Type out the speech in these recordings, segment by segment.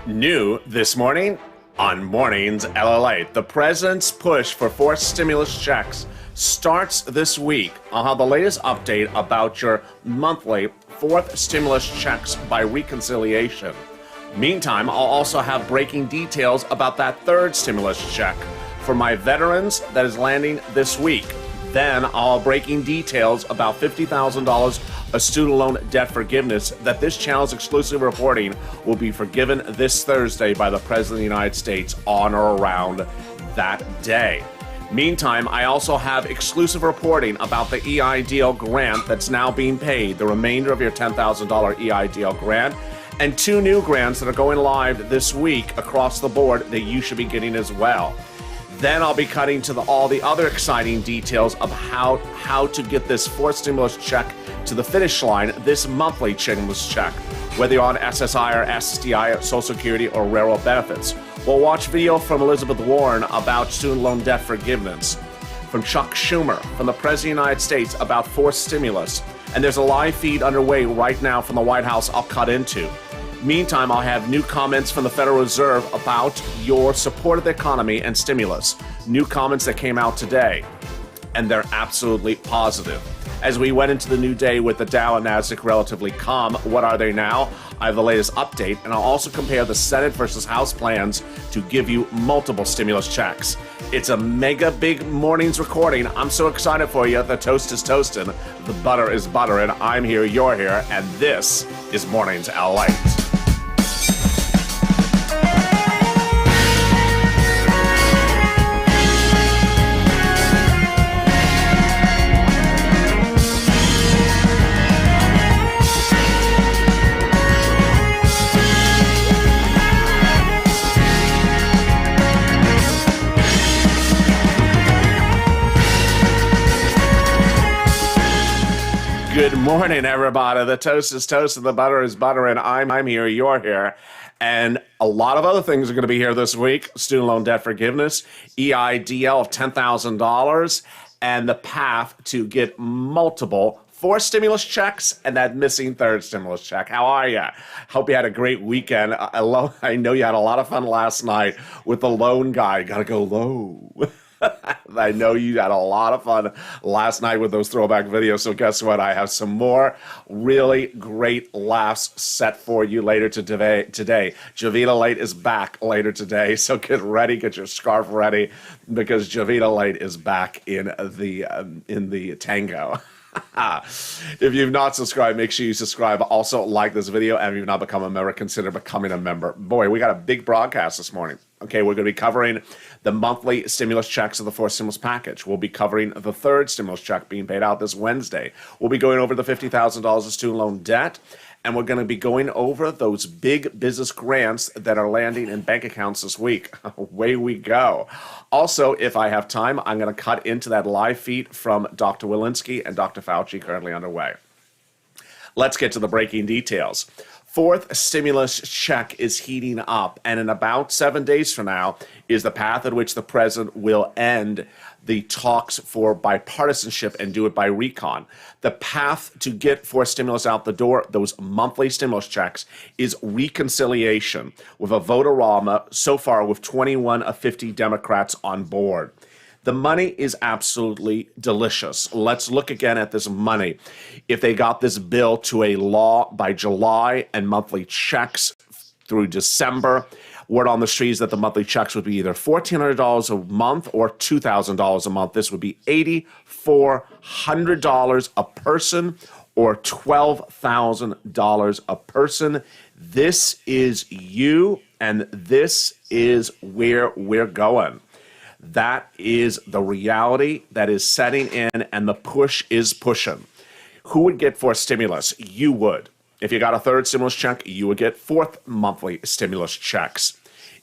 New this morning on Mornings LALATE. The president's push for forced stimulus checks starts this week. I'll have the latest update about your monthly fourth stimulus checks by reconciliation. Meantime, I'll also have breaking details about that third stimulus check for my veterans that is landing this week. Then I'll have breaking details about $50,000 of student loan debt forgiveness that this channel's exclusive reporting will be forgiven this Thursday by the President of the United States on or around that day. Meantime, I also have exclusive reporting about the EIDL grant that's now being paid, the remainder of your $10,000 EIDL grant, and two new grants that are going live this week across the board that you should be getting as well. Then I'll be cutting to all the other exciting details of how to get this fourth stimulus check to the finish line, this monthly stimulus check, whether you're on SSI or SSDI, Social Security, or railroad benefits. We'll watch video from Elizabeth Warren about student loan debt forgiveness, from Chuck Schumer, from the President of the United States about forced stimulus, and there's a live feed underway right now from the White House I'll cut into. Meantime, I'll have new comments from the Federal Reserve about your support of the economy and stimulus. New comments that came out today, and they're absolutely positive. As we went into the new day with the Dow and Nasdaq relatively calm, what are they now? I have the latest update, and I'll also compare the Senate versus House plans to give you multiple stimulus checks. It's a mega big morning's recording. I'm so excited for you. The toast is toasting, the butter is buttering. I'm here, you're here, and this is Mornings LALATE. Good morning, everybody. The toast is toast and the butter is butter, and I'm here, you're here. And a lot of other things are going to be here this week. Student loan debt forgiveness, EIDL of $10,000, and the path to get multiple four stimulus checks and that missing third stimulus check. How are you? Hope you had a great weekend. I know you had a lot of fun last night with the loan guy. Gotta go low. I know you had a lot of fun last night with those throwback videos, so guess what? I have some more really great laughs set for you later today. Javita Late is back later today, so get ready, get your scarf ready, because Javita Late is back in the tango. If you've not subscribed, make sure you subscribe. Also, like this video, and if you've not become a member, consider becoming a member. Boy, we got a big broadcast this morning. Okay, we're going to be covering the monthly stimulus checks of the fourth stimulus package. We'll be covering the third stimulus check being paid out this Wednesday. We'll be going over the $50,000 of student loan debt, and we're going to be going over those big business grants that are landing in bank accounts this week. Away we go. Also, if I have time, I'm going to cut into that live feed from Dr. Walensky and Dr. Fauci currently underway. Let's get to the breaking details. Fourth stimulus check is heating up, and in about 7 days from now is the path at which the president will end the talks for bipartisanship and do it by recon. The path to get fourth stimulus out the door, those monthly stimulus checks, is reconciliation with a vote-a-rama so far with 21 of 50 Democrats on board. The money is absolutely delicious. Let's look again at this money. If they got this bill to a law by July and monthly checks through December, word on the street is that the monthly checks would be either $1,400 a month or $2,000 a month. This would be $8,400 a person or $12,000 a person. This is you, and this is where we're going. That is the reality that is setting in, and the push is pushing. Who would get fourth stimulus? You would. If you got a third stimulus check, you would get fourth monthly stimulus checks.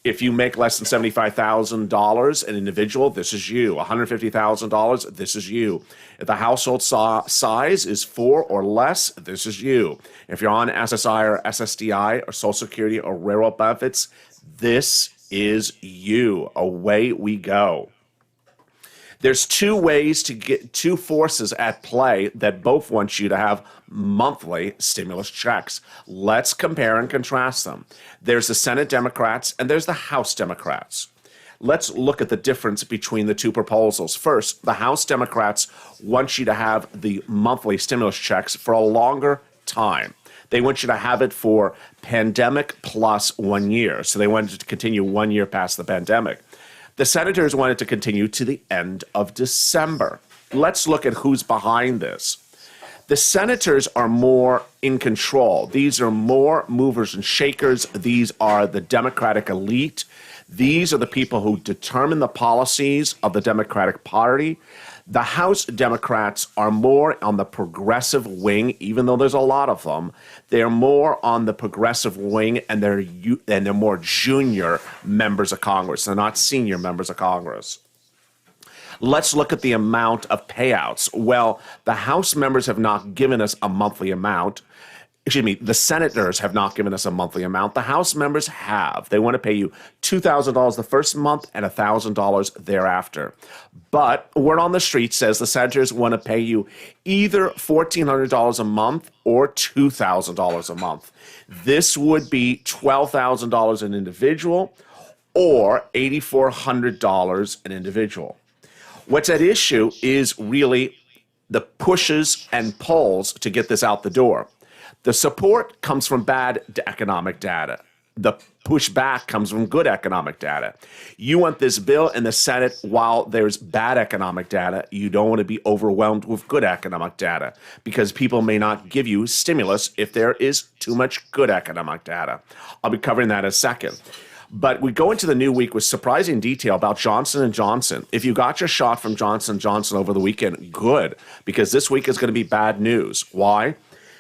If you make less than $75,000 an individual, this is you. $150,000, this is you. If the household size is 4 or less, this is you. If you're on SSI or SSDI or Social Security or railroad benefits, this is you. Away we go. There's two forces at play that both want you to have monthly stimulus checks. Let's compare and contrast them. There's the Senate Democrats and there's the House Democrats. Let's look at the difference between the two proposals. First, the House Democrats want you to have the monthly stimulus checks for a longer time. They want you to have it for pandemic plus 1 year. So they wanted to continue 1 year past the pandemic. The senators wanted to continue to the end of December. Let's look at who's behind this. The senators are more in control. These are more movers and shakers. These are the Democratic elite. These are the people who determine the policies of the Democratic Party. The House Democrats are more on the progressive wing, even though there's a lot of them. They're more on the progressive wing, and they're more junior members of Congress. They're not senior members of Congress. Let's look at the amount of payouts. Well, the House members have not given us a monthly amount. The senators have not given us a monthly amount. The House members have. They want to pay you $2,000 the first month and $1,000 thereafter. But word on the street says the senators want to pay you either $1,400 a month or $2,000 a month. This would be $12,000 an individual or $8,400 an individual. What's at issue is really the pushes and pulls to get this out the door. The support comes from bad economic data. The pushback comes from good economic data. You want this bill in the Senate while there's bad economic data. You don't want to be overwhelmed with good economic data because people may not give you stimulus if there is too much good economic data. I'll be covering that in a second. But we go into the new week with surprising detail about Johnson & Johnson. If you got your shot from Johnson & Johnson over the weekend, good, because this week is going to be bad news. Why?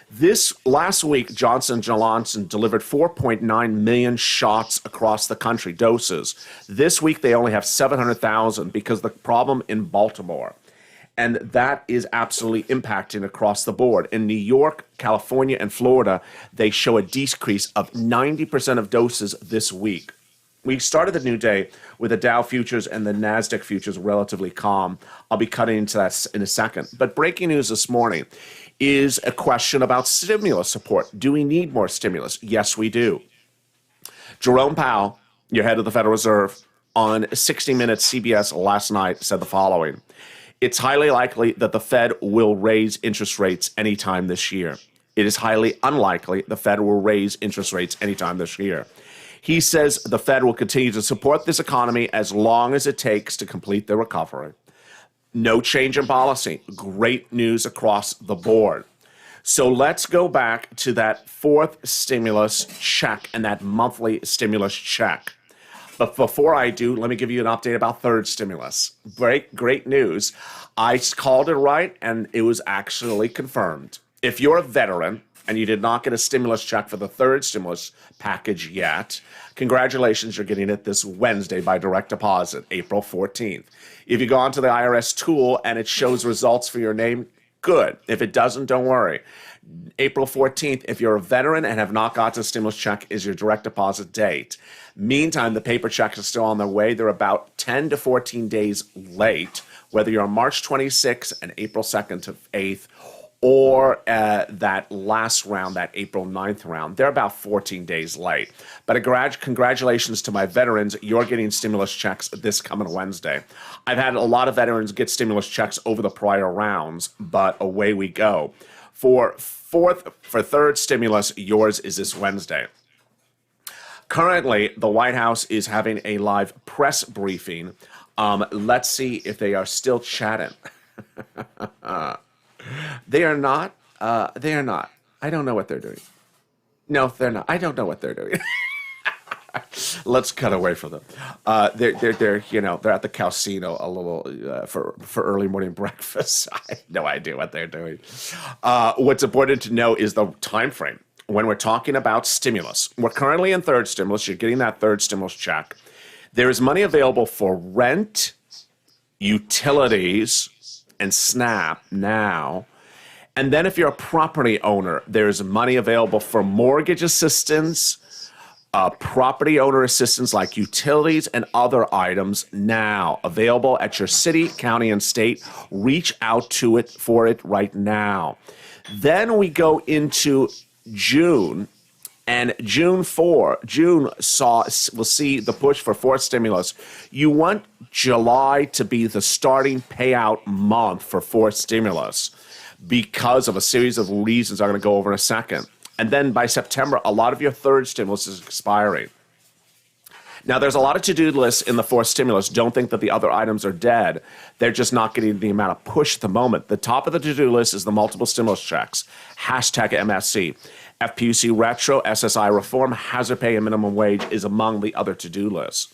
This last week, Johnson & Johnson delivered 4.9 million shots across the country, doses. This week, they only have 700,000 because of the problem in Baltimore. And that is absolutely impacting across the board. In New York, California, and Florida, they show a decrease of 90% of doses this week. We started the new day with the Dow futures and the NASDAQ futures relatively calm. I'll be cutting into that in a second. But breaking news this morning is a question about stimulus support. Do we need more stimulus? Yes, we do. Jerome Powell, your head of the Federal Reserve, on 60 Minutes CBS last night said the following. It's highly likely that the Fed will raise interest rates anytime this year. It is highly unlikely the Fed will raise interest rates anytime this year. He says the Fed will continue to support this economy as long as it takes to complete the recovery. No change in policy. Great news across the board. So let's go back to that fourth stimulus check and that monthly stimulus check. But before I do, let me give you an update about third stimulus. Great news. I called it right, and it was actually confirmed. If you're a veteran and you did not get a stimulus check for the third stimulus package yet, congratulations, you're getting it this Wednesday by direct deposit, April 14th. If you go onto the IRS tool and it shows results for your name, good. If it doesn't, don't worry. April 14th, if you're a veteran and have not got a stimulus check, is your direct deposit date. Meantime, the paper checks are still on their way. They're about 10 to 14 days late, whether you're on March 26th and April 2nd to 8th, or that last round, that April 9th round. They're about 14 days late. But congratulations to my veterans. You're getting stimulus checks this coming Wednesday. I've had a lot of veterans get stimulus checks over the prior rounds, but away we go. For third stimulus, yours is this Wednesday. Currently, the White House is having a live press briefing. Let's see if they are still chatting. They are not. They are not. I don't know what they're doing. No, they're not. I don't know what they're doing. Let's cut away from them. They're they're at the casino a little for early morning breakfast. I have no idea what they're doing. What's important to know is the time frame. When we're talking about stimulus, we're currently in third stimulus. You're getting that third stimulus check. There is money available for rent, utilities, and SNAP now. And then if you're a property owner, there's money available for mortgage assistance, Property owner assistance like utilities and other items now available at your city, county, and state. Reach out to it for it right now. Then we go into June. And June we'll see the push for fourth stimulus. You want July to be the starting payout month for fourth stimulus because of a series of reasons I'm going to go over in a second. And then by September, a lot of your third stimulus is expiring. Now, there's a lot of to-do lists in the fourth stimulus. Don't think that the other items are dead. They're just not getting the amount of push at the moment. The top of the to-do list is the multiple stimulus checks, hashtag MSC. FPUC retro, SSI reform, hazard pay, and minimum wage is among the other to-do lists.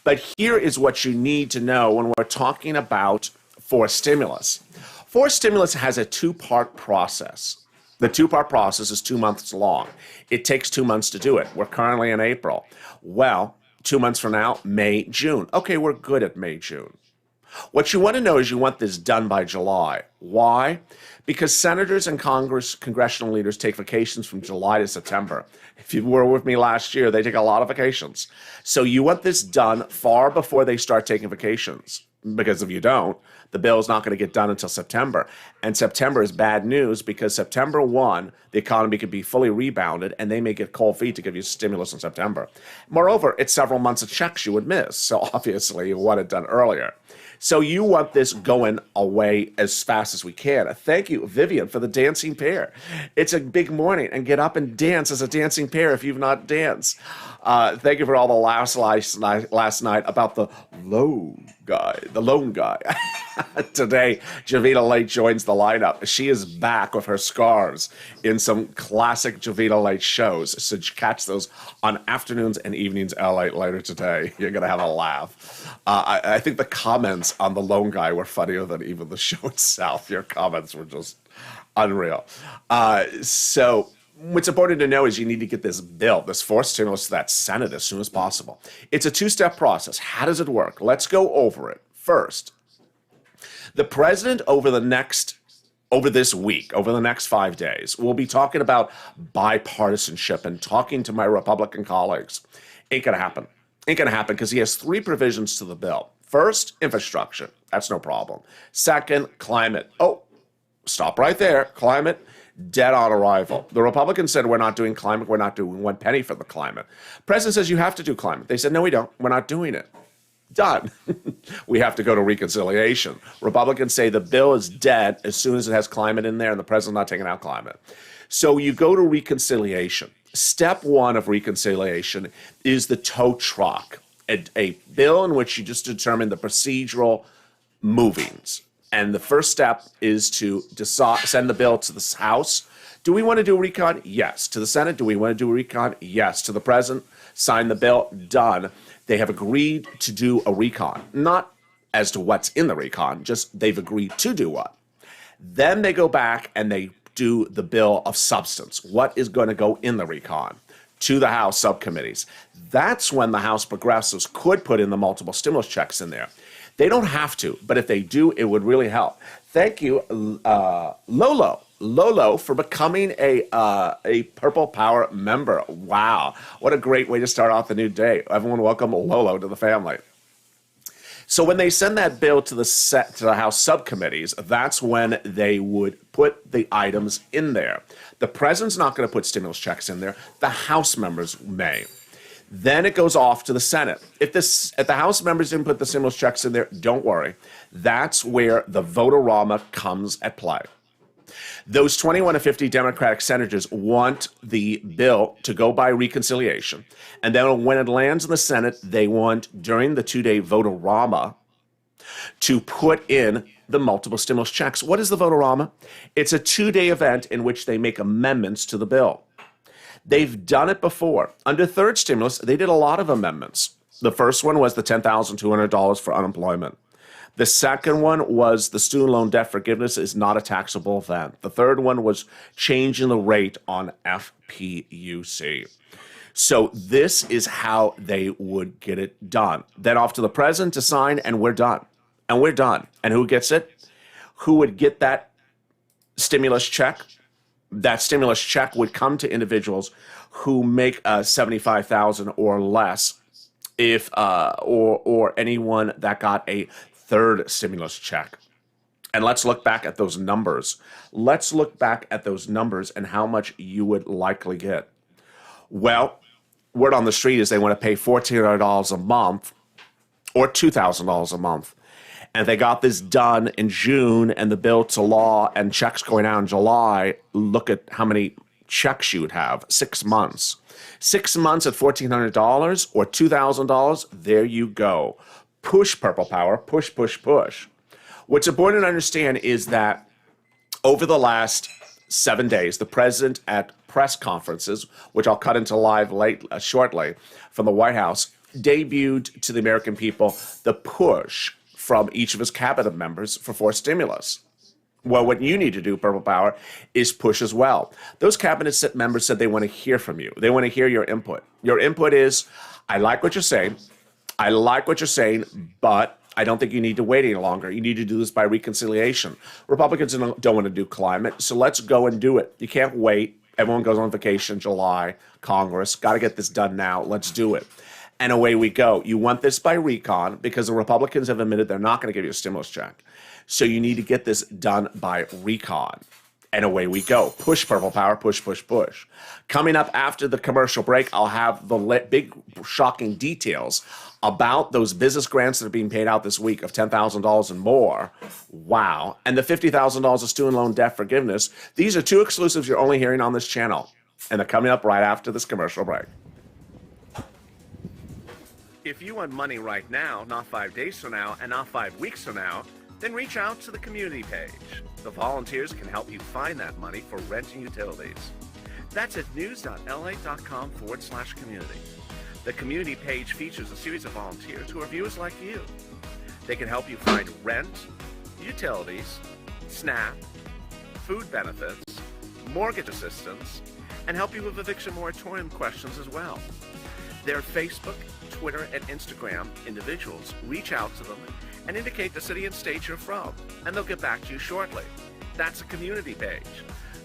But here is what you need to know when we're talking about fourth stimulus. Fourth stimulus has a two-part process. The two-part process is 2 months long. It takes 2 months to do it. We're currently in April. Well, 2 months from now, May, June. Okay, we're good at May, June. What you want to know is you want this done by July. Why? Because senators and congressional leaders take vacations from July to September. If you were with me last year, they take a lot of vacations. So you want this done far before they start taking vacations. Because if you don't, the bill is not going to get done until September. And September is bad news because September 1, the economy could be fully rebounded and they may get cold feet to give you stimulus in September. Moreover, it's several months of checks you would miss. So obviously you want it done earlier. So you want this going away as fast as we can. Thank you, Vivian, for the dancing pear. It's a big morning, and get up and dance as a dancing pear if you've not danced. Thank you for all the laughs last night about the lone guy. Today, Javita Late joins the lineup. She is back with her scarves in some classic Javita Late shows. So catch those on afternoons and evenings later today. You're going to have a laugh. I think the comments on the lone guy were funnier than even the show itself. Your comments were just unreal. So what's important to know is you need to get this bill, this fourth stimulus to that Senate as soon as possible. It's a two-step process. How does it work? Let's go over it. First, the president over the next 5 days, will be talking about bipartisanship and talking to my Republican colleagues. Ain't going to happen. Ain't going to happen because he has 3 provisions to the bill. First, infrastructure. That's no problem. Second, climate. Oh, stop right there. Climate, dead on arrival. The Republicans said we're not doing climate. We're not doing 1 penny for the climate. President says you have to do climate. They said, no, we don't. We're not doing it. Done. We have to go to reconciliation. Republicans say the bill is dead as soon as it has climate in there and the president's not taking out climate. So you go to reconciliation. Step 1 of reconciliation is the tow truck, a bill in which you just determine the procedural movings. And the first step is to send the bill to the House. Do we want to do a recon? Yes. To the Senate, do we want to do a recon? Yes. To the President, sign the bill, done. They have agreed to do a recon, not as to what's in the recon, just they've agreed to do what. Then they go back and they do the bill of substance. What is going to go in the recon to the House subcommittees? That's when the House progressives could put in the multiple stimulus checks in there. They don't have to, but if they do, it would really help. Thank you, Lolo, for becoming a Purple Power member. Wow, what a great way to start off the new day. Everyone welcome Lolo to the family. So when they send that bill to the House subcommittees, that's when they would put the items in there. The president's not going to put stimulus checks in there. The House members may. Then it goes off to the Senate. If the House members didn't put the stimulus checks in there, don't worry. That's where the vote-a-rama comes at play. Those 21 to 50 Democratic senators want the bill to go by reconciliation. And then when it lands in the Senate, they want, during the 2-day vote-a-rama, to put in the multiple stimulus checks. What is the vote-a-rama? It's a 2-day event in which they make amendments to the bill. They've done it before. Under third stimulus, they did a lot of amendments. The first one was the $10,200 for unemployment. The second one was the student loan debt forgiveness is not a taxable event. The third one was changing the rate on FPUC. So this is how they would get it done. Then off to the president to sign, and we're done. And we're done. And who gets it? Who would get that stimulus check? That stimulus check would come to individuals who make 75,000 or less, if or anyone that got a third stimulus check. And let's look back at those numbers. Let's look back at those numbers and how much you would likely get. Well, word on the street is they want to pay $1,400 a month or $2,000 a month. And they got this done in June, and the bill to law and checks going out in July. Look at how many checks you would have. 6 months. 6 months at $1,400 or $2,000. There you go. Push, Purple Power. Push, push, push. What's important to understand is that over the last 7 days, the president at press conferences, which I'll cut into live shortly from the White House, debuted to the American people the push from each of his cabinet members for forced stimulus. Well, what you need to do, Purple Power, is push as well. Those cabinet members said they want to hear from you. They want to hear your input. Your input is, I like what you're saying. I like what you're saying, but I don't think you need to wait any longer. You need to do this by reconciliation. Republicans don't want to do climate, so let's go and do it. You can't wait. Everyone goes on vacation in July. Congress, got to get this done now. Let's do it. And away we go. You want this by recon because the Republicans have admitted they're not going to give you a stimulus check. So you need to get this done by recon. And away we go. Push, Purple Power. Push, push, push. Coming up after the commercial break, I'll have the big, shocking details about those business grants that are being paid out this week of $10,000 and more. Wow. And the $50,000 of student loan debt forgiveness. These are two exclusives you're only hearing on this channel. And they're coming up right after this commercial break. If you want money right now, not 5 days from now, and not 5 weeks from now, then reach out to the community page. The volunteers can help you find that money for rent and utilities. That's at news.la.com/community. The community page features a series of volunteers who are viewers like you. They can help you find rent, utilities, SNAP, food benefits, mortgage assistance, and help you with eviction moratorium questions as well. Their Facebook, Twitter, and Instagram individuals reach out to them and indicate the city and state you're from, and they'll get back to you shortly. That's a community page.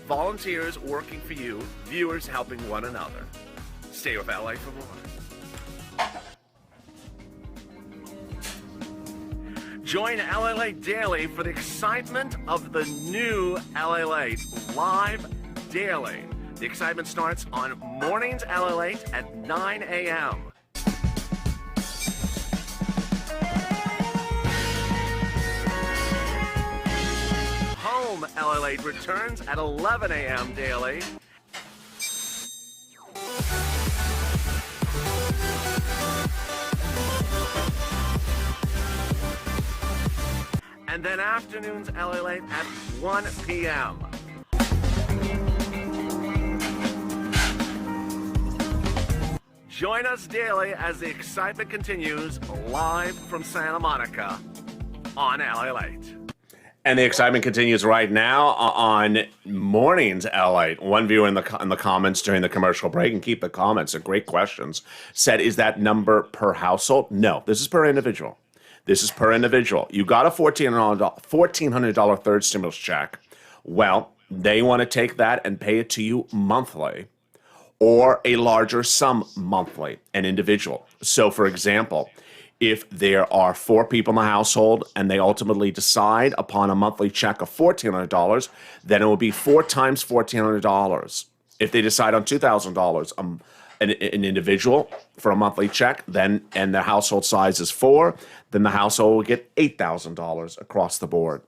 Volunteers working for you, viewers helping one another. Stay with LA for more. Join LALATE Daily for the excitement of the new LALATE live daily. The excitement starts on Mornings LALATE at 9 a.m. Home LALATE returns at 11 a.m. daily. And then afternoons LALATE at 1 p.m. Join us daily as the excitement continues live from Santa Monica on LALATE. And the excitement continues right now on Mornings LALATE. One viewer in the comments during the commercial break, and keep the comments, they're great questions, said, is that number per household? No, this is per individual. This is per individual. You got a $1,400 third stimulus check. Well, they want to take that and pay it to you monthly, or a larger sum monthly, an individual. So, for example, if there are 4 people in the household and they ultimately decide upon a monthly check of $1,400, then it will be 4 times $1,400. If they decide on $2,000, an individual for a monthly check, then and the household size is 4, then the household will get $8,000 across the board.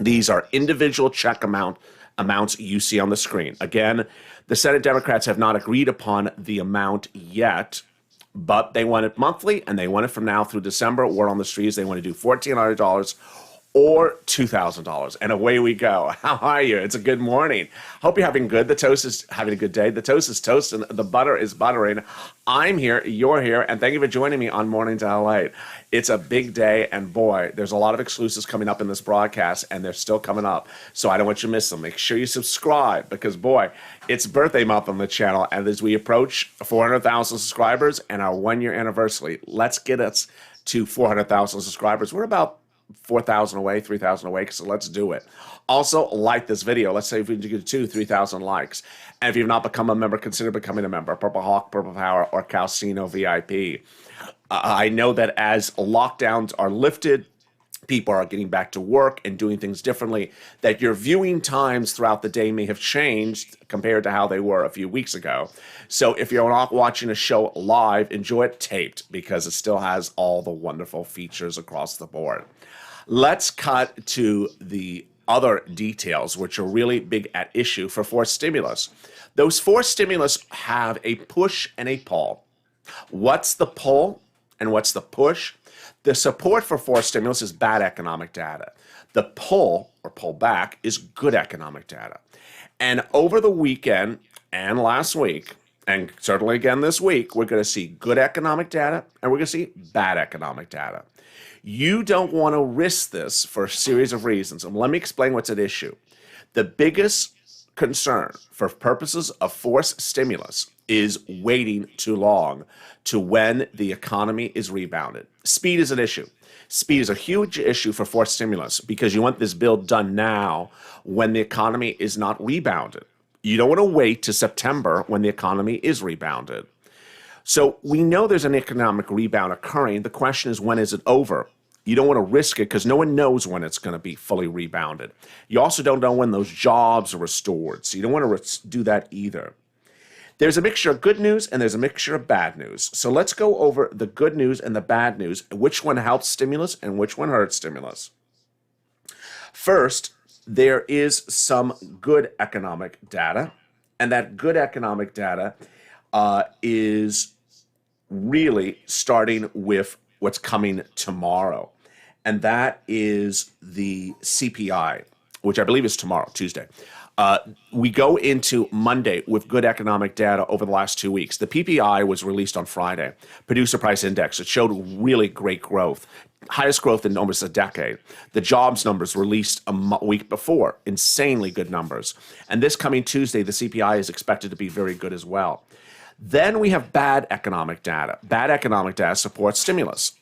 These are individual check amounts you see on the screen. Again, the Senate Democrats have not agreed upon the amount yet, but they want it monthly, and they want it from now through December. Word on the streets, they want to do $1,400 or $2,000. And away we go. How are you? It's a good morning. Hope you're having good. The toast is having a good day. The toast is toasting. The butter is buttering. I'm here. You're here. And thank you for joining me on Mornings LALATE. It's a big day. And boy, there's a lot of exclusives coming up in this broadcast, and they're still coming up. So I don't want you to miss them. Make sure you subscribe because, boy, it's birthday month on the channel. And as we approach 400,000 subscribers and our 1-year anniversary, let's get us to 400,000 subscribers. We're about 4,000 away, 3,000 away, so let's do it. Also, like this video. Let's say if we get 3,000 likes. And if you've not become a member, consider becoming a member. Purple Hawk, Purple Power, or Calcino VIP. I know that as lockdowns are lifted, people are getting back to work and doing things differently, that your viewing times throughout the day may have changed compared to how they were a few weeks ago. So if you're not watching a show live, enjoy it taped because it still has all the wonderful features across the board. Let's cut to the other details, which are really big at issue for forced stimulus. Those forced stimulus have a push and a pull. What's the pull and what's the push? The support for forced stimulus is bad economic data. The pull or pullback is good economic data. And over the weekend and last week, and certainly again this week, we're going to see good economic data and we're going to see bad economic data. You don't want to risk this for a series of reasons. And let me explain what's at issue. The biggest concern for purposes of forced stimulus is waiting too long to when the economy is rebounded. Speed is an issue. Speed is a huge issue for forced stimulus because you want this bill done now when the economy is not rebounded. You don't want to wait to September when the economy is rebounded. So we know there's an economic rebound occurring. The question is, when is it over? You don't want to risk it because no one knows when it's going to be fully rebounded. You also don't know when those jobs are restored. So you don't want to do that either. There's a mixture of good news and there's a mixture of bad news. So let's go over the good news and the bad news, which one helps stimulus and which one hurts stimulus. First, there is some good economic data, and that good economic data is really starting with what's coming tomorrow, and that is the CPI, which I believe is tomorrow, Tuesday. We go into Monday with good economic data over the last 2 weeks. The PPI was released on Friday, Producer Price Index. It showed really great growth, highest growth in almost a decade. The jobs numbers released a week before, insanely good numbers. And this coming Tuesday, the CPI is expected to be very good as well. Then we have bad economic data. Bad economic data supports stimulus.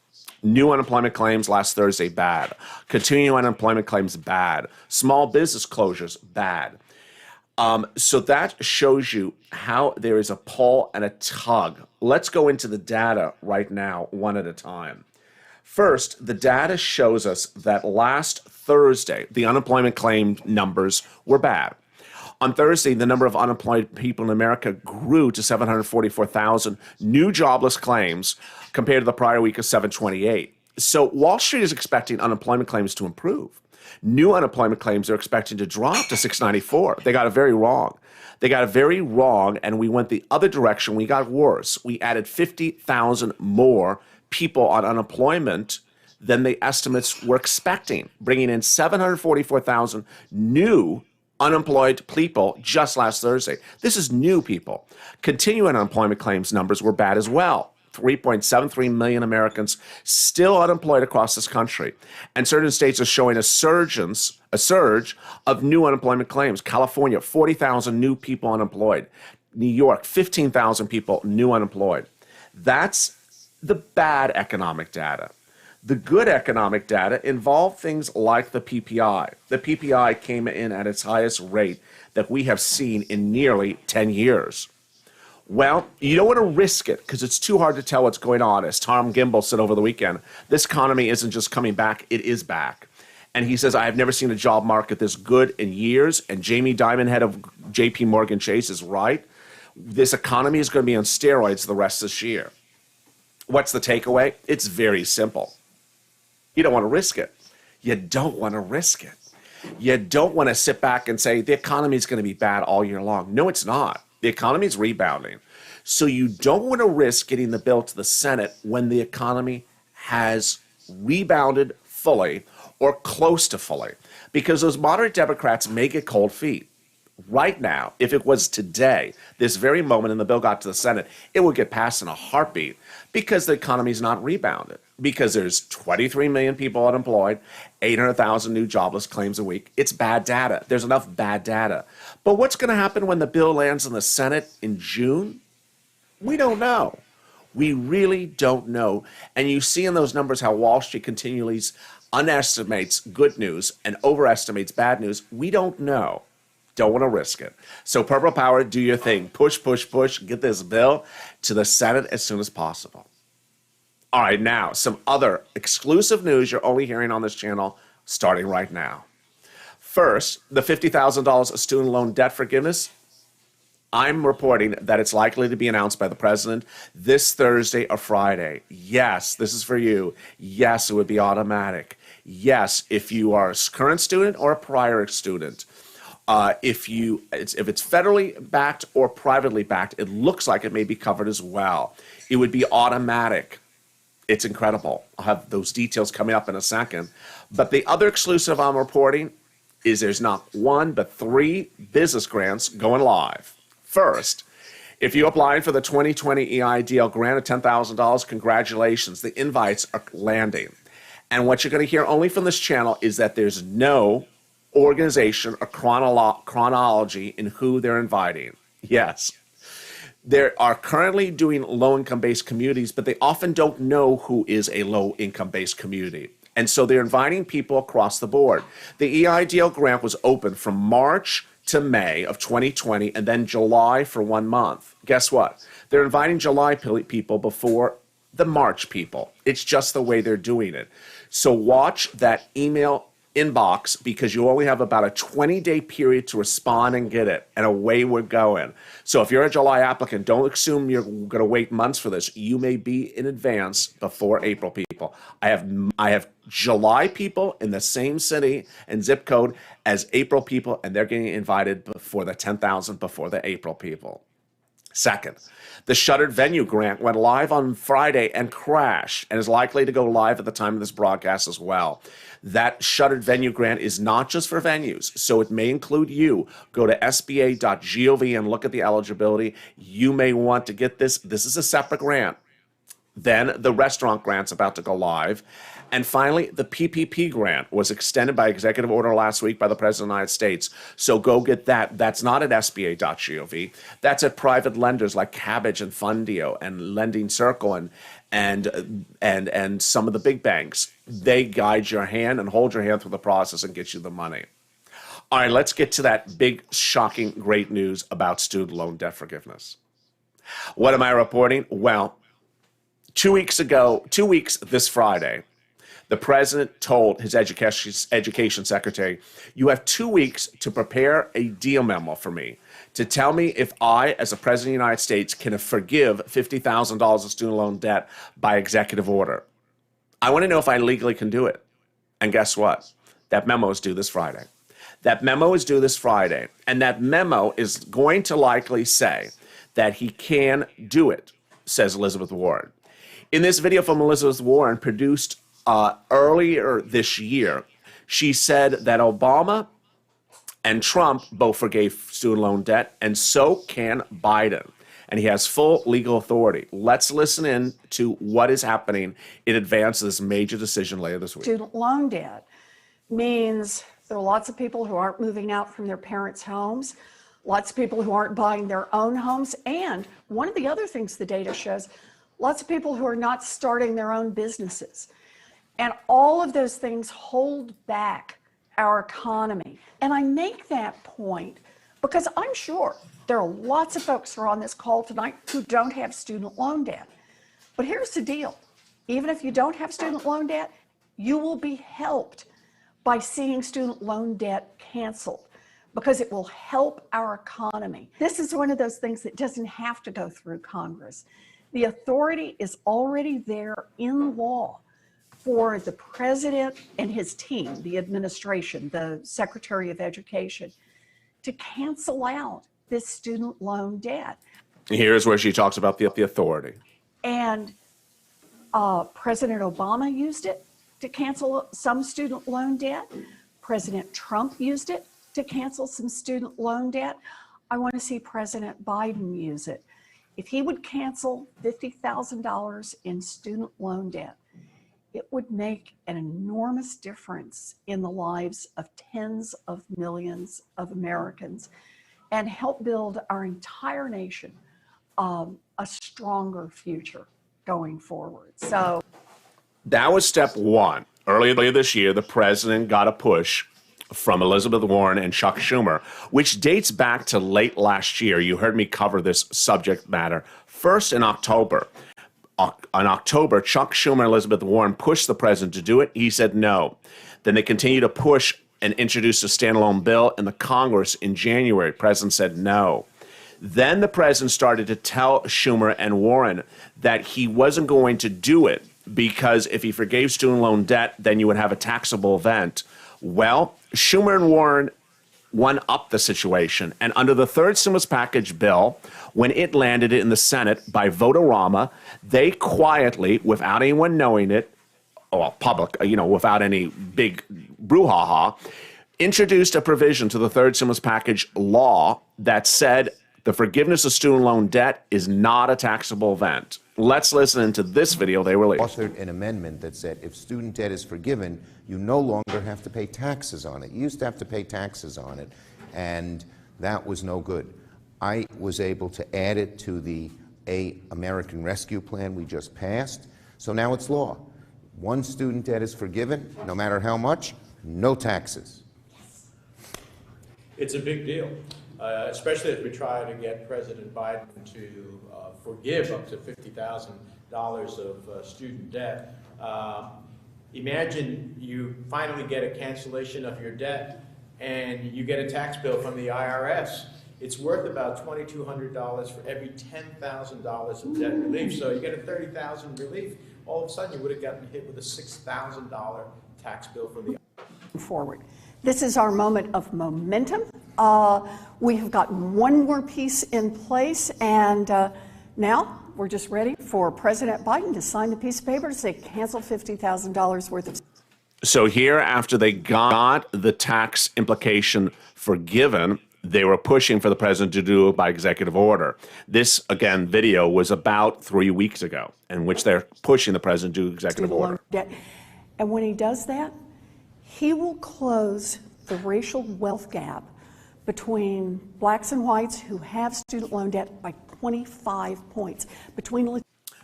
New unemployment claims last Thursday, bad. Continuing unemployment claims, bad. Small business closures, bad. So that shows you how there is a pull and a tug. Let's go into the data right now, one at a time. First, the data shows us that last Thursday, the unemployment claim numbers were bad. On Thursday, the number of unemployed people in America grew to 744,000 new jobless claims compared to the prior week of 728. So Wall Street is expecting unemployment claims to improve. New unemployment claims are expecting to drop to 694. They got it very wrong. They got it very wrong, and we went the other direction. We got worse. We added 50,000 more people on unemployment than the estimates were expecting, bringing in 744,000 new unemployed people just last Thursday. This is new people. Continuing unemployment claims numbers were bad as well. 3.73 million Americans still unemployed across this country. And certain states are showing a surge of new unemployment claims. California, 40,000 new people unemployed. New York, 15,000 people new unemployed. That's the bad economic data. The good economic data involved things like the PPI. The PPI came in at its highest rate that we have seen in nearly 10 years. Well, you don't want to risk it because it's too hard to tell what's going on. As Tom Gimbel said over the weekend, this economy isn't just coming back, it is back. And he says, I have never seen a job market this good in years. And Jamie Dimon, head of JP Morgan Chase, is right. This economy is going to be on steroids the rest of this year. What's the takeaway? It's very simple. You don't want to risk it. You don't want to risk it. You don't want to sit back and say the economy is going to be bad all year long. No, it's not. The economy is rebounding. So you don't want to risk getting the bill to the Senate when the economy has rebounded fully or close to fully, because those moderate Democrats may get cold feet. Right now, if it was today, this very moment, and the bill got to the Senate, it would get passed in a heartbeat because the economy is not rebounded, because there's 23 million people unemployed, 800,000 new jobless claims a week. It's bad data. There's enough bad data. But what's going to happen when the bill lands in the Senate in June? We don't know. We really don't know. And you see in those numbers how Wall Street continually underestimates good news and overestimates bad news, we don't know. Don't want to risk it. So Purple Power, do your thing. Push, push, push. Get this bill to the Senate as soon as possible. All right, now, some other exclusive news you're only hearing on this channel starting right now. First, the $50,000 of student loan debt forgiveness. I'm reporting that it's likely to be announced by the president this Thursday or Friday. Yes, this is for you. Yes, it would be automatic. Yes, if you are a current student or a prior student. If it's federally backed or privately backed, it looks like it may be covered as well. It would be automatic. It's incredible. I'll have those details coming up in a second. But the other exclusive I'm reporting is there's not one, but 3 business grants going live. First, if you applied for the 2020 EIDL grant of $10,000, congratulations. The invites are landing. And what you're going to hear only from this channel is that there's no organization or chronology in who they're inviting. Yes. They are currently doing low-income-based communities, but they often don't know who is a low-income-based community. And so they're inviting people across the board. The EIDL grant was open from March to May of 2020 and then July for 1 month. Guess what? They're inviting July people before the March people. It's just the way they're doing it. So watch that email inbox because you only have about a 20-day period to respond and get it, and away we're going. So if you're a July applicant, don't assume you're going to wait months for this. You may be in advance before April people. I have July people in the same city and zip code as April people, and they're getting invited before the 10,000 before the April people. Second, the shuttered venue grant went live on Friday and crashed and is likely to go live at the time of this broadcast as well. That shuttered venue grant is not just for venues, so it may include you. Go to sba.gov and look at the eligibility. You may want to get this. This is a separate grant. Then the restaurant grant's about to go live. And finally, the PPP grant was extended by executive order last week by the President of the United States. So go get that. That's not at sba.gov. That's at private lenders like Cabbage and Fundio and Lending Circle and some of the big banks. They guide your hand and hold your hand through the process and get you the money. All right, let's get to that big, shocking, great news about student loan debt forgiveness. What am I reporting? Well, 2 weeks this Friday, the president told his education secretary, you have 2 weeks to prepare a deal memo for me to tell me if I, as a president of the United States, can forgive $50,000 of student loan debt by executive order. I want to know if I legally can do it. And guess what? That memo is due this Friday. That memo is due this Friday. And that memo is going to likely say that he can do it, says Elizabeth Warren. In this video from Elizabeth Warren produced earlier this year, she said that Obama and Trump both forgave student loan debt, and so can Biden. And he has full legal authority. Let's listen in to what is happening in advance of this major decision later this week. Student loan debt means there are lots of people who aren't moving out from their parents' homes, lots of people who aren't buying their own homes, and one of the other things the data shows, lots of people who are not starting their own businesses. And all of those things hold back our economy. And I make that point because I'm sure there are lots of folks who are on this call tonight who don't have student loan debt. But here's the deal. Even if you don't have student loan debt, you will be helped by seeing student loan debt canceled because it will help our economy. This is one of those things that doesn't have to go through Congress. The authority is already there in law for the president and his team, the administration, the Secretary of Education, to cancel out this student loan debt. Here's where she talks about the authority. And President Obama used it to cancel some student loan debt. President Trump used it to cancel some student loan debt. I want to see President Biden use it. If he would cancel $50,000 in student loan debt, it would make an enormous difference in the lives of tens of millions of Americans and help build our entire nation a stronger future going forward. So that was step one. Earlier this year, the president got a push from Elizabeth Warren and Chuck Schumer, which dates back to late last year. You heard me cover this subject matter first in October. In October, Chuck Schumer and Elizabeth Warren pushed the president to do it. He said no. Then they continued to push and introduce a standalone bill in the Congress in January. The president said no. Then the president started to tell Schumer and Warren that he wasn't going to do it because if he forgave student loan debt, then you would have a taxable event. Well, Schumer and Warren one-upped the situation. And under the third stimulus package bill, when it landed in the Senate by vote-a-rama, they quietly, without anyone knowing it, well, public, without any big brouhaha, introduced a provision to the third stimulus package law that said the forgiveness of student loan debt is not a taxable event. Let's listen to this video they released. Authored an amendment that said if student debt is forgiven, you no longer have to pay taxes on it. You used to have to pay taxes on it, and that was no good. I was able to add it to the American Rescue Plan we just passed, so now it's law. Once student debt is forgiven, no matter how much, no taxes. It's a big deal, especially as we try to get President Biden to forgive up to $50,000 of student debt. Imagine you finally get a cancellation of your debt and you get a tax bill from the IRS. It's worth about $2,200 for every $10,000 of debt relief. So you get a $30,000 relief. All of a sudden you would have gotten hit with a $6,000 tax bill from the IRS. Forward. This is our moment of momentum. We have gotten one more piece in place, and now we're just ready for President Biden to sign the piece of paper to say cancel $50,000 worth of. So here, after they got the tax implication forgiven, they were pushing for the president to do it by executive order. This, again, video was about 3 weeks ago, in which they're pushing the president to do executive order. And when he does that, he will close the racial wealth gap between blacks and whites who have student loan debt by 25 points.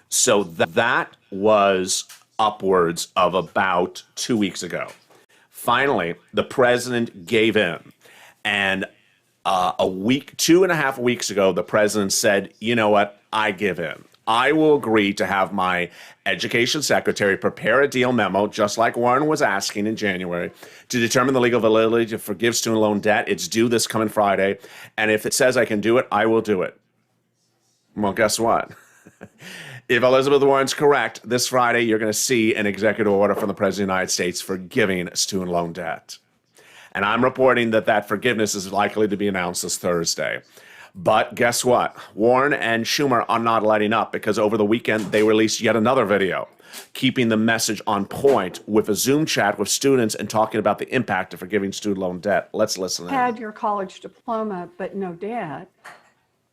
So that was upwards of about 2 weeks ago. Finally, the president gave in. And a week, 2.5 weeks ago, the president said, you know what, I give in. I will agree to have my education secretary prepare a deal memo, just like Warren was asking in January, to determine the legal validity to forgive student loan debt. It's due this coming Friday. And if it says I can do it, I will do it. Well, guess what? If Elizabeth Warren's correct, this Friday you're going to see an executive order from the President of the United States forgiving student loan debt. And I'm reporting that that forgiveness is likely to be announced this Thursday. But guess what? Warren and Schumer are not letting up because over the weekend they released yet another video, keeping the message on point with a Zoom chat with students and talking about the impact of forgiving student loan debt. Let's listen. Had your college diploma but no debt,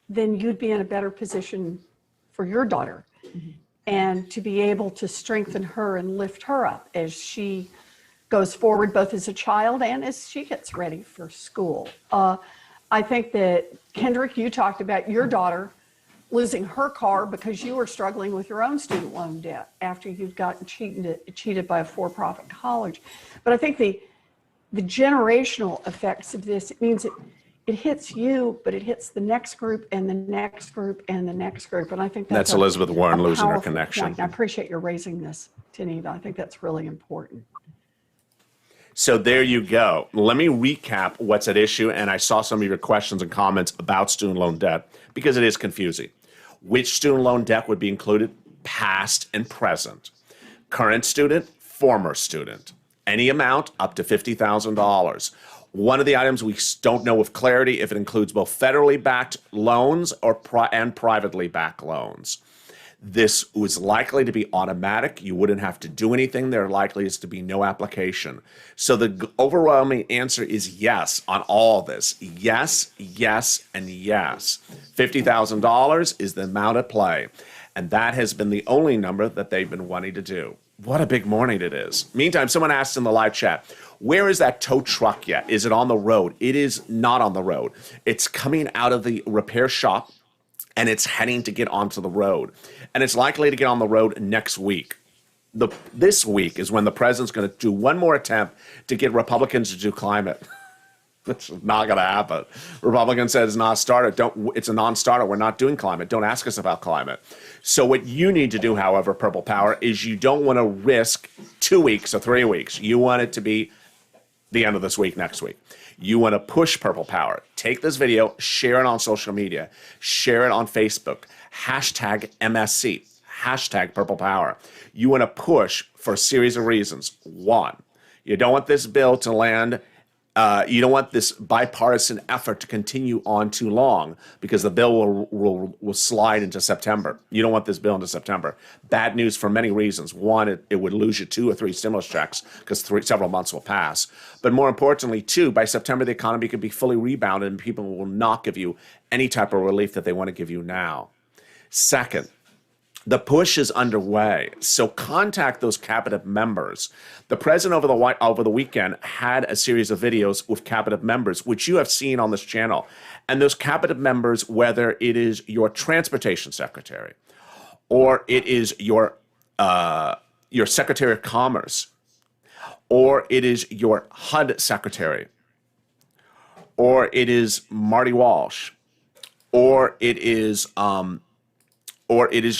then you'd be in a better position for your daughter and to be able to strengthen her and lift her up as she goes forward, both as a child and as she gets ready for school. I think that, Kendrick, you talked about your daughter losing her car because you were struggling with your own student loan debt after you'd gotten cheated by a for-profit college. But I think the generational effects of this, it means it hits you, but it hits the next group and the next group and the next group. And I think that's Elizabeth Warren losing her powerful connection. point. I appreciate your raising this, Tanita. I think that's really important. So there you go. Let me recap what's at issue. And I saw some of your questions and comments about student loan debt because it is confusing. Which student loan debt would be included? Past and present. Current student, former student. Any amount up to $50,000. One of the items we don't know with clarity if it includes both federally backed loans and privately backed loans. This was likely to be automatic. You wouldn't have to do anything. There likely is to be no application. So the overwhelming answer is yes on all this. Yes, yes, and yes. $50,000 is the amount at play. And that has been the only number that they've been wanting to do. What a big morning it is. Meantime, someone asked in the live chat, where is that tow truck yet? Is it on the road? It is not on the road. It's coming out of the repair shop and it's heading to get onto the road. And it's likely to get on the road next week. this week is when the president's going to do one more attempt to get Republicans to do climate. It's not going to happen. Republicans said it's not a starter. It's a non-starter. We're not doing climate. Don't ask us about climate. So what you need to do, however, Purple Power, is you don't want to risk 2 weeks or 3 weeks. You want it to be the end of this week, next week. You want to push Purple Power. Take this video, share it on social media, share it on Facebook, hashtag MSC, hashtag Purple Power. You want to push for a series of reasons. One, you don't want this bill to land. You don't want this bipartisan effort to continue on too long because the bill will slide into September. You don't want this bill into September. Bad news for many reasons. One, it would lose you 2 or 3 stimulus checks because several months will pass. But more importantly, two, by September, the economy could be fully rebounded and people will not give you any type of relief that they want to give you now. Second, the push is underway, so contact those cabinet members. The president over the weekend had a series of videos with cabinet members, which you have seen on this channel. And those cabinet members, whether it is your transportation secretary, or it is your secretary of commerce, or it is your HUD secretary, or it is Marty Walsh, or it is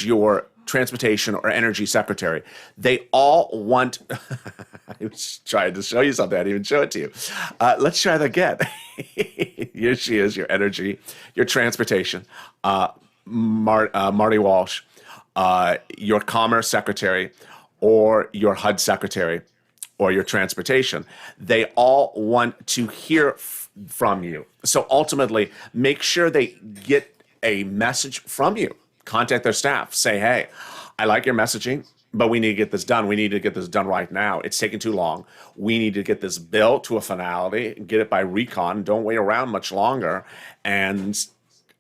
your transportation or energy secretary. They all want, I was trying to show you something, I didn't even show it to you. Let's try that again. Here she is, your energy, your transportation, Marty Walsh, your commerce secretary, or your HUD secretary, or your transportation. They all want to hear from you. So ultimately, make sure they get a message from you. Contact their staff. Say, hey, I like your messaging, but we need to get this done. We need to get this done right now. It's taking too long. We need to get this bill to a finality, get it by recon. Don't wait around much longer. And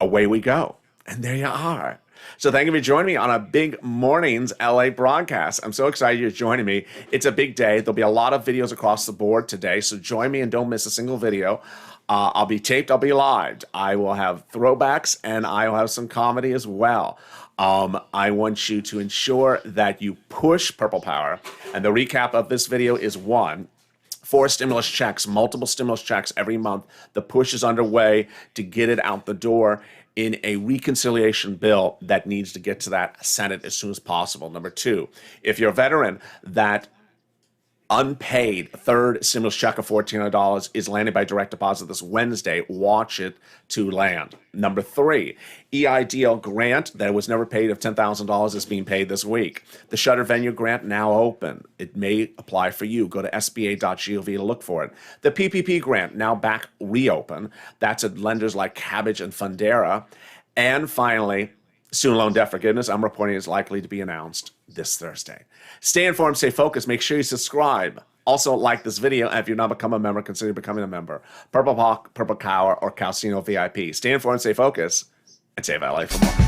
away we go. And there you are. So thank you for joining me on a big morning's LA broadcast. I'm so excited you're joining me. It's a big day. There'll be a lot of videos across the board today. So join me and don't miss a single video. I'll be taped, I'll be live. I will have throwbacks and I will have some comedy as well. I want you to ensure that you push Purple Power. And the recap of this video is 1, 4 stimulus checks, multiple stimulus checks every month. The push is underway to get it out the door in a reconciliation bill that needs to get to that Senate as soon as possible. Number 2, if you're a veteran, that unpaid third stimulus check of $1,400 is landing by direct deposit this Wednesday. Watch it to land. Number 3, EIDL grant that was never paid of $10,000 is being paid this week. The shutter venue grant now open. It may apply for you. Go to sba.gov to look for it. The PPP grant now back reopen. That's at lenders like Cabbage and Fundera. And finally, student loan debt forgiveness, I'm reporting, is likely to be announced this Thursday. Stay informed, stay focused. Make sure you subscribe. Also, like this video, and if you've not become a member, consider becoming a member. Purple Hawk, Purple Cow, or Calcino VIP. Stay informed, stay focused, and save LA for more.